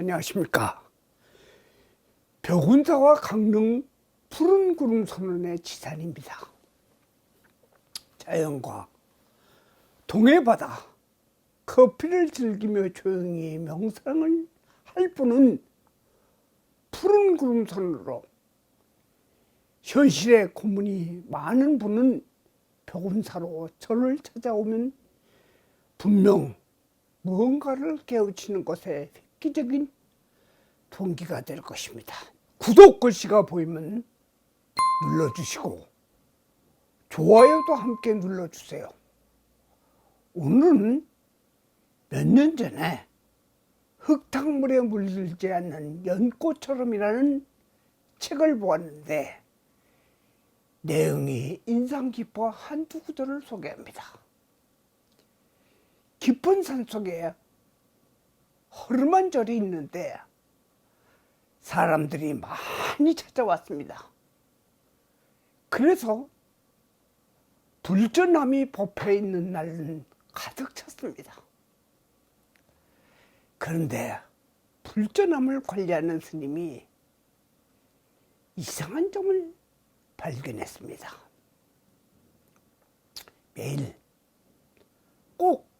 안녕하십니까. 벽운사와 강릉 푸른 구름 선원의 지산입니다. 자연과 동해바다, 커피를 즐기며 조용히 명상을 할 분은 푸른 구름 선으로, 현실에 고민이 많은 분은 벽운사로 저를 찾아오면 분명 무언가를 깨우치는 것에 획기적인 동기가 될 것입니다. 구독 글씨가 보이면 눌러주시고 좋아요도 함께 눌러주세요. 오늘은 몇 년 전에 흙탕물에 물들지 않는 연꽃처럼이라는 책을 보았는데 내용이 인상 깊어 한두 구절을 소개합니다. 깊은 산속에 허름한 절이 있는데 사람들이 많이 찾아왔습니다. 그래서 불전함이 법해 있는 날은 가득 찼습니다. 그런데 불전함을 관리하는 스님이 이상한 점을 발견했습니다. 매일 꼭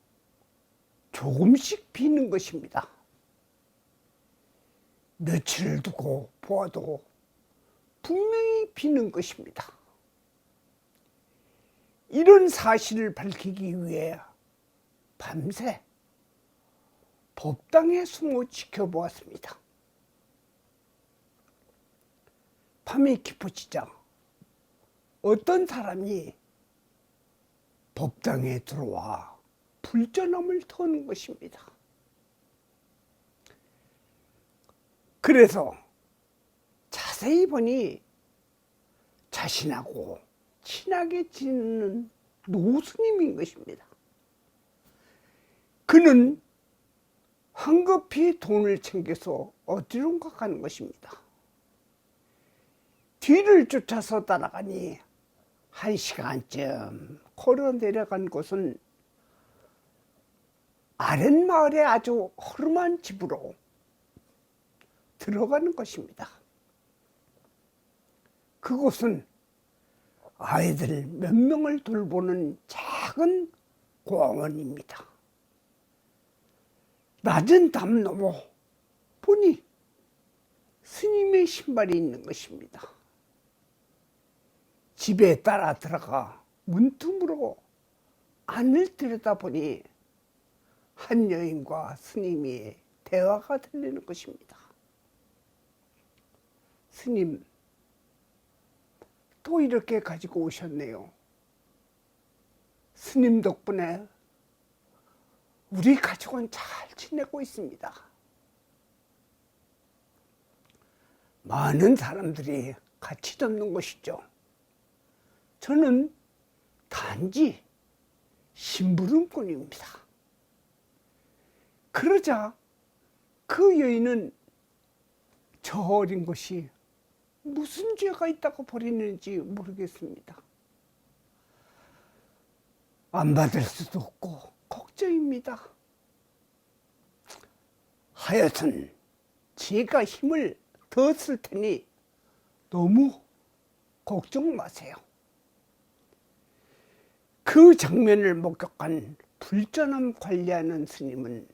조금씩 비는 것입니다. 며칠을 두고 보아도 분명히 비는 것입니다. 이런 사실을 밝히기 위해 밤새 법당에 숨어 지켜보았습니다. 밤이 깊어지자 어떤 사람이 법당에 들어와 불전함을 터는 것입니다. 그래서 자세히 보니 자신하고 친하게 지내는 노스님인 것입니다. 그는 황급히 돈을 챙겨서 어디론가 가는 것입니다. 뒤를 쫓아서 따라가니 1시간쯤 걸어 내려간 곳은 아랫마을의 아주 허름한 집으로 들어가는 것입니다. 그곳은 아이들 몇 명을 돌보는 작은 공원입니다. 낮은 담 너머 보니 스님의 신발이 있는 것입니다. 집에 따라 들어가 문틈으로 안을 들여다보니 한 여인과 스님이 대화가 들리는 것입니다. 스님, 또 이렇게 가지고 오셨네요. 스님 덕분에 우리 가족은 잘 지내고 있습니다. 많은 사람들이 같이 돕는 것이죠. 저는 단지 심부름꾼입니다. 그러자 그 여인은 저 어린 것이 무슨 죄가 있다고 버리는지 모르겠습니다. 안 받을 수도 없고 걱정입니다. 하여튼 제가 힘을 더 쓸 테니 너무 걱정 마세요. 그 장면을 목격한 불전함 관리하는 스님은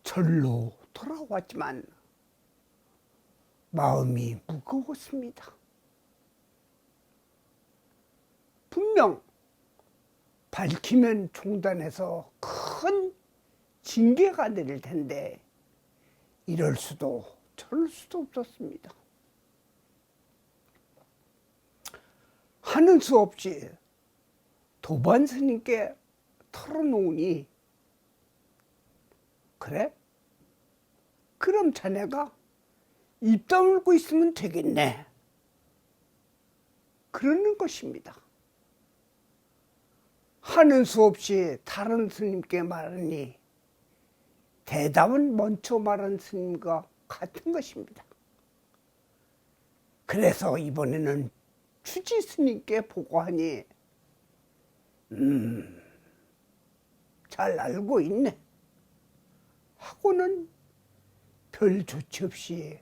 절로 돌아왔지만 마음이 무거웠습니다. 분명 밝히면 종단에서 큰 징계가 내릴 텐데 이럴 수도 저럴 수도 없었습니다. 하는 수 없이 도반 스님께 털어놓으니 그래? 그럼 자네가 입 다물고 있으면 되겠네. 그러는 것입니다. 하는 수 없이 다른 스님께 말하니 대답은 먼저 말한 스님과 같은 것입니다. 그래서 이번에는 추지 스님께 보고하니 잘 알고 있네 하고는 별 조치 없이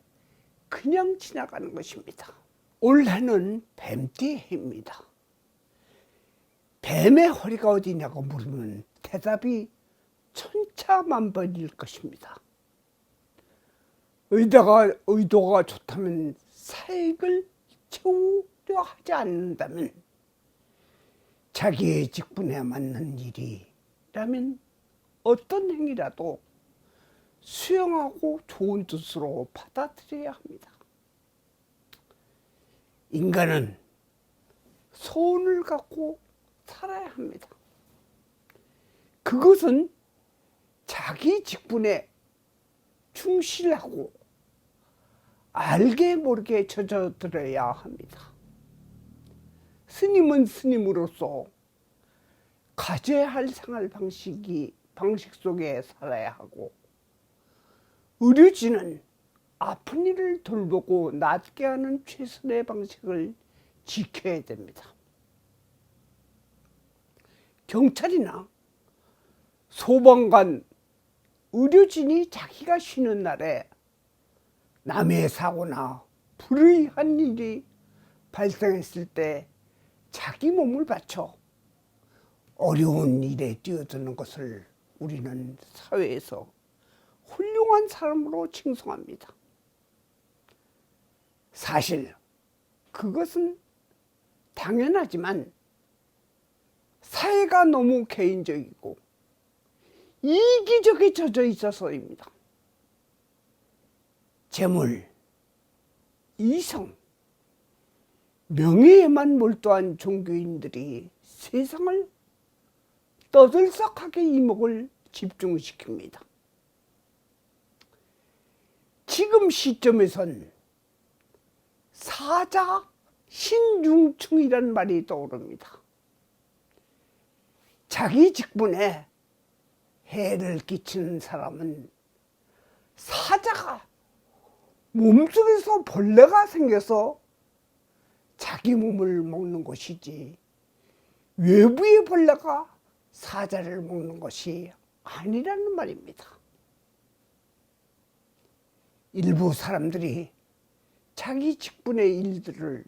그냥 지나가는 것입니다. 올해는 뱀띠 해입니다. 뱀의 허리가 어디냐고 물으면 대답이 천차만별일 것입니다. 의도가 좋다면 사익을 채우려 하지 않는다면 자기의 직분에 맞는 일이라면 어떤 행위라도 수용하고 좋은 뜻으로 받아들여야 합니다. 인간은 소원을 갖고 살아야 합니다. 그것은 자기 직분에 충실하고 알게 모르게 젖어들어야 합니다. 스님은 스님으로서 가져야 할 생활 방식 속에 살아야 하고, 의료진은 아픈 이를 돌보고 낫게 하는 최선의 방식을 지켜야 됩니다. 경찰이나 소방관, 의료진이 자기가 쉬는 날에 남의 사고나 불의한 일이 발생했을 때 자기 몸을 바쳐 어려운 일에 뛰어드는 것을 우리는 사회에서 훌륭한 사람으로 칭송합니다. 사실 그것은 당연하지만 사회가 너무 개인적이고 이기적에 젖어 있어서입니다. 재물, 이성, 명예에만 몰두한 종교인들이 세상을 떠들썩하게 이목을 집중시킵니다. 지금 시점에선 사자 신중충이란 말이 떠오릅니다. 자기 직분에 해를 끼치는 사람은 사자가 몸속에서 벌레가 생겨서 자기 몸을 먹는 것이지 외부의 벌레가 사자를 먹는 것이 아니라는 말입니다. 일부 사람들이 자기 직분의 일들을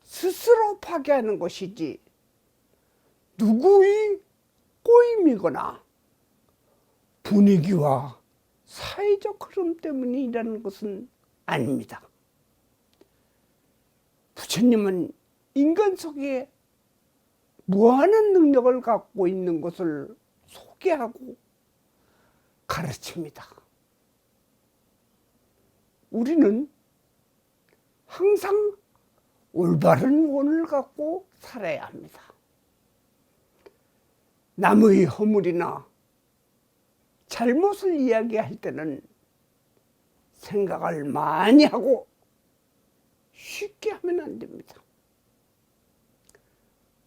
스스로 파괴하는 것이지 누구의 꼬임이거나 분위기와 사회적 흐름 때문이라는 것은 아닙니다. 부처님은 인간 속에 무한한 능력을 갖고 있는 것을 소개하고 가르칩니다. 우리는 항상 올바른 원을 갖고 살아야 합니다. 남의 허물이나 잘못을 이야기할 때는 생각을 많이 하고 쉽게 하면 안 됩니다.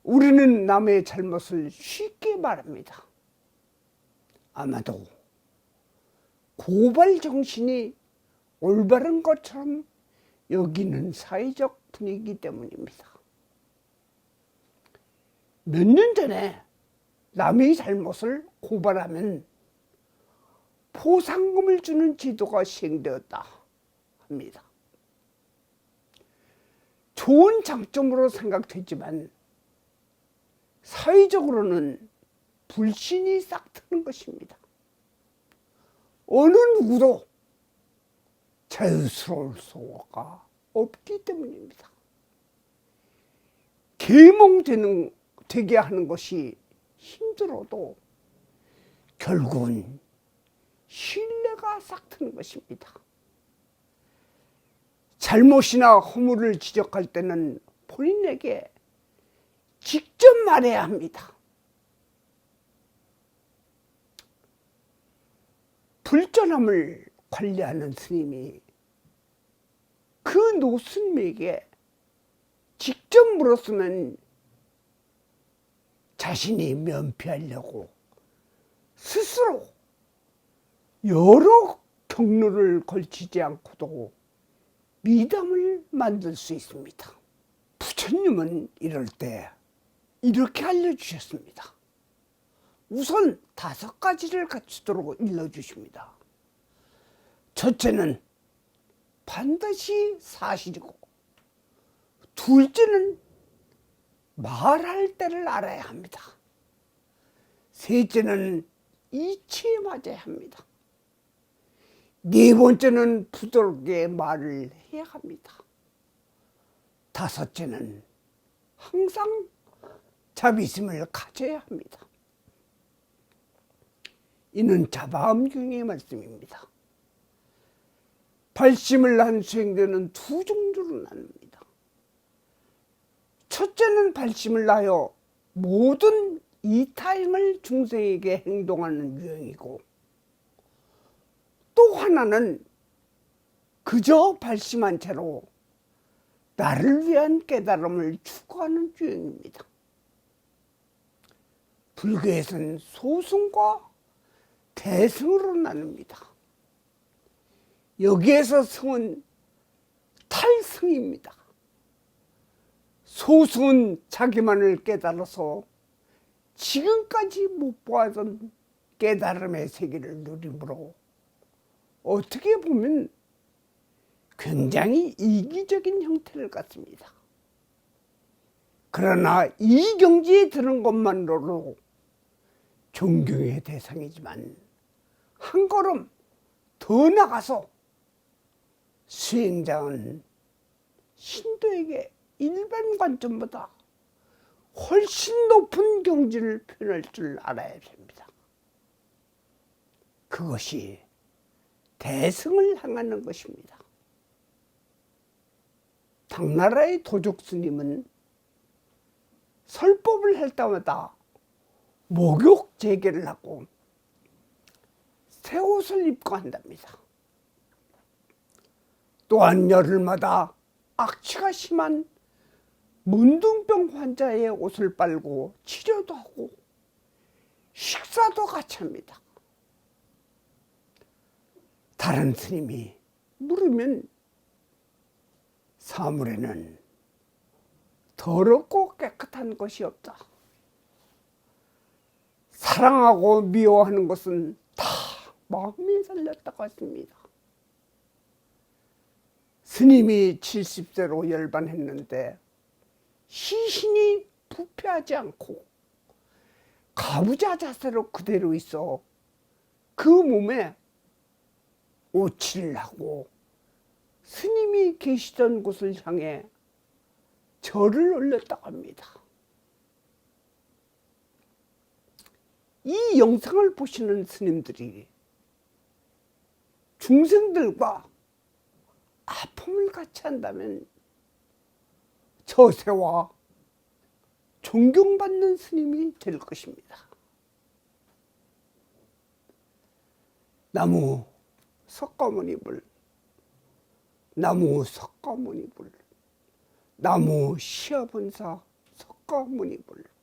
우리는 남의 잘못을 쉽게 말합니다. 아마도 고발 정신이 올바른 것처럼 여기는 사회적 분위기 때문입니다. 몇 년 전에 남의 잘못을 고발하면 포상금을 주는 제도가 시행되었다 합니다. 좋은 장점으로 생각되지만 사회적으로는 불신이 싹트는 것입니다. 어느 누구도 자유스러울 수가 없기 때문입니다. 계몽되게 하는 것이 힘들어도 결국은 신뢰가 싹트는 것입니다. 잘못이나 허물을 지적할 때는 본인에게 직접 말해야 합니다. 불전함을 관리하는 스님이 그 노스님에게 직접 물었으면 자신이 면피하려고 스스로 여러 경로를 걸치지 않고도 미담을 만들 수 있습니다. 부처님은 이럴 때 이렇게 알려주셨습니다. 우선 5가지를 갖추도록 일러주십니다. 첫째는 반드시 사실이고, 둘째는 말할 때를 알아야 합니다. 셋째는 이치에 맞아야 합니다. 네 번째는 부드럽게 말을 해야 합니다. 다섯째는 항상 자비심을 가져야 합니다. 이는 자바암경의 말씀입니다. 발심을 한 수행되는 두 종류로 나눕니다. 첫째는 발심을 하여 모든 이타행을 중생에게 행동하는 유형이고, 또 하나는 그저 발심한 채로 나를 위한 깨달음을 추구하는 유형입니다. 불교에서는 소승과 대승으로 나눕니다. 여기에서 승은 탈승입니다. 소승은 자기만을 깨달아서 지금까지 못 보았던 깨달음의 세계를 누리므로 어떻게 보면 굉장히 이기적인 형태를 갖습니다. 그러나 이 경지에 드는 것만으로도 존경의 대상이지만, 한 걸음 더 나가서 수행자는 신도에게 일반 관점보다 훨씬 높은 경지를 표현할 줄 알아야 됩니다. 그것이 대승을 향하는 것입니다. 당나라의 도적 스님은 설법을 할 때마다 목욕 재개를 하고 새 옷을 입고 한답니다. 또한 열흘마다 악취가 심한 문둥병 환자의 옷을 빨고 치료도 하고 식사도 같이 합니다. 다른 스님이 물으면 사물에는 더럽고 깨끗한 것이 없다. 사랑하고 미워하는 것은 다 마음이 살렸다고 했습니다. 스님이 70세로 열반했는데 시신이 부패하지 않고 가부좌 자세로 그대로 있어 그 몸에 오칠을 하고 스님이 계시던 곳을 향해 절을 올렸다고 합니다. 이 영상을 보시는 스님들이 중생들과 아픔을 같이 한다면 저세와 존경받는 스님이 될 것입니다. 나무 석가모니불, 나무 석가모니불, 나무 시아본사 석가모니불.